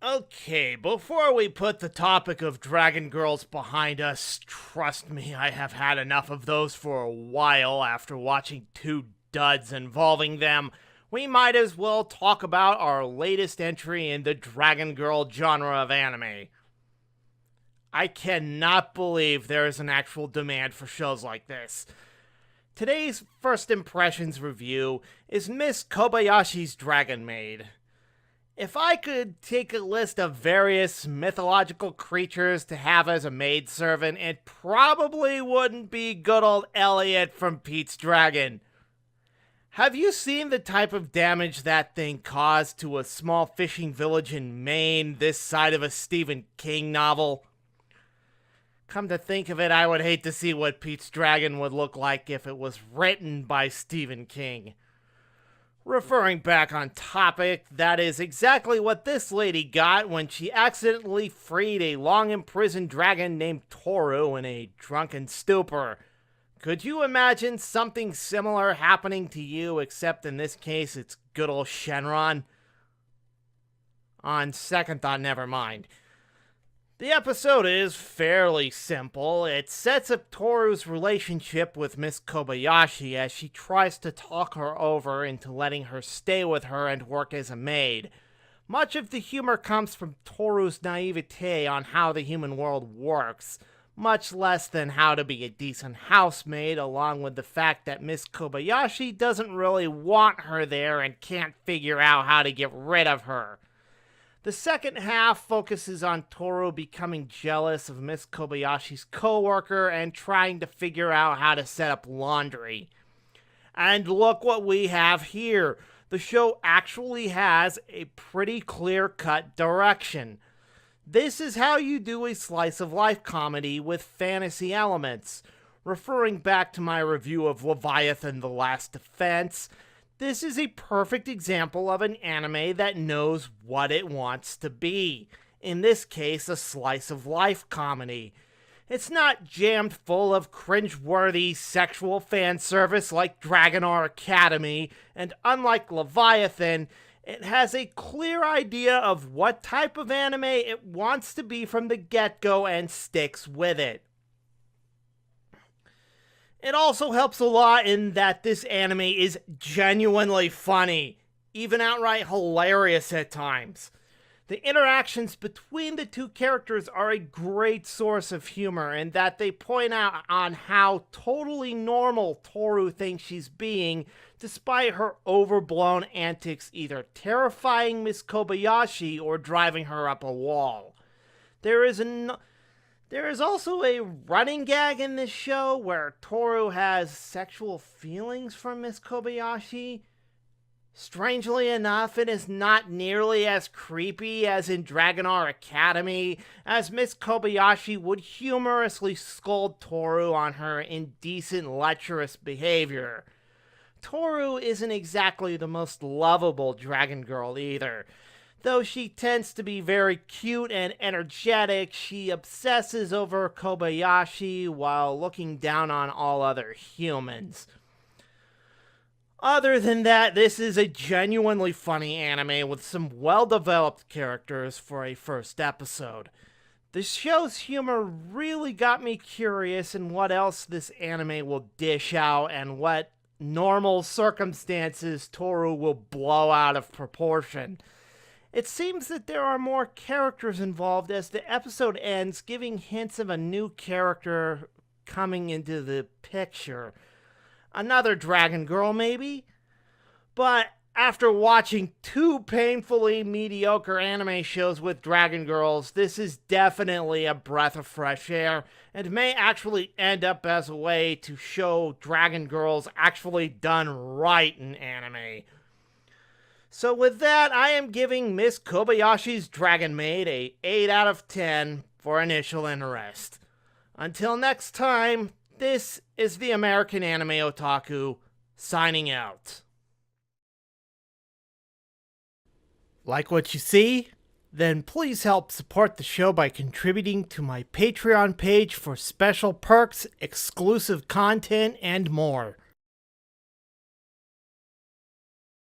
Okay, before we put the topic of Dragon Girls behind us, trust me, I have had enough of those for a while after watching two duds involving them. We might as well talk about our latest entry in the Dragon Girl genre of anime. I cannot believe there is an actual demand for shows like this. Today's first impressions review is Miss Kobayashi's Dragon Maid. If I could take a list of various mythological creatures to have as a maidservant, it probably wouldn't be good old Elliot from Pete's Dragon. Have you seen the type of damage that thing caused to a small fishing village in Maine this side of a Stephen King novel? Come to think of it, I would hate to see what Pete's Dragon would look like if it was written by Stephen King. Referring back on topic, that is exactly what this lady got when she accidentally freed a long-imprisoned dragon named Toru in a drunken stupor. Could you imagine something similar happening to you, except in this case it's good old Shenron? On second thought, never mind. The episode is fairly simple. It sets up Toru's relationship with Miss Kobayashi as she tries to talk her over into letting her stay with her and work as a maid. Much of the humor comes from Toru's naivete on how the human world works, much less than how to be a decent housemaid, along with the fact that Miss Kobayashi doesn't really want her there and can't figure out how to get rid of her. The second half focuses on Toru becoming jealous of Miss Kobayashi's coworker and trying to figure out how to set up laundry. And look what we have here. The show actually has a pretty clear-cut direction. This is how you do a slice-of-life comedy with fantasy elements. Referring back to my review of Leviathan: The Last Defense, this is a perfect example of an anime that knows what it wants to be. In this case, a slice-of-life comedy. It's not jammed full of cringe-worthy sexual fan service like Dragon Academy, and unlike Leviathan, it has a clear idea of what type of anime it wants to be from the get-go and sticks with it. It also helps a lot in that this anime is genuinely funny, even outright hilarious at times. The interactions between the two characters are a great source of humor in that they point out on how totally normal Toru thinks she's being, despite her overblown antics either terrifying Miss Kobayashi or driving her up a wall. There is also a running gag in this show where Toru has sexual feelings for Miss Kobayashi. Strangely enough, it is not nearly as creepy as in Dragon Academy, as Miss Kobayashi would humorously scold Toru on her indecent, lecherous behavior. Toru isn't exactly the most lovable Dragon Girl either. Though she tends to be very cute and energetic, she obsesses over Kobayashi while looking down on all other humans. Other than that, this is a genuinely funny anime with some well-developed characters for a first episode. The show's humor really got me curious in what else this anime will dish out and what normal circumstances Toru will blow out of proportion. It seems that there are more characters involved as the episode ends, giving hints of a new character coming into the picture. Another Dragon Girl, maybe? But after watching two painfully mediocre anime shows with Dragon Girls, this is definitely a breath of fresh air, and may actually end up as a way to show Dragon Girls actually done right in anime. So with that, I am giving Miss Kobayashi's Dragon Maid a 8 out of 10 for initial interest. Until next time, this is the American Anime Otaku, signing out. Like what you see? Then please help support the show by contributing to my Patreon page for special perks, exclusive content, and more.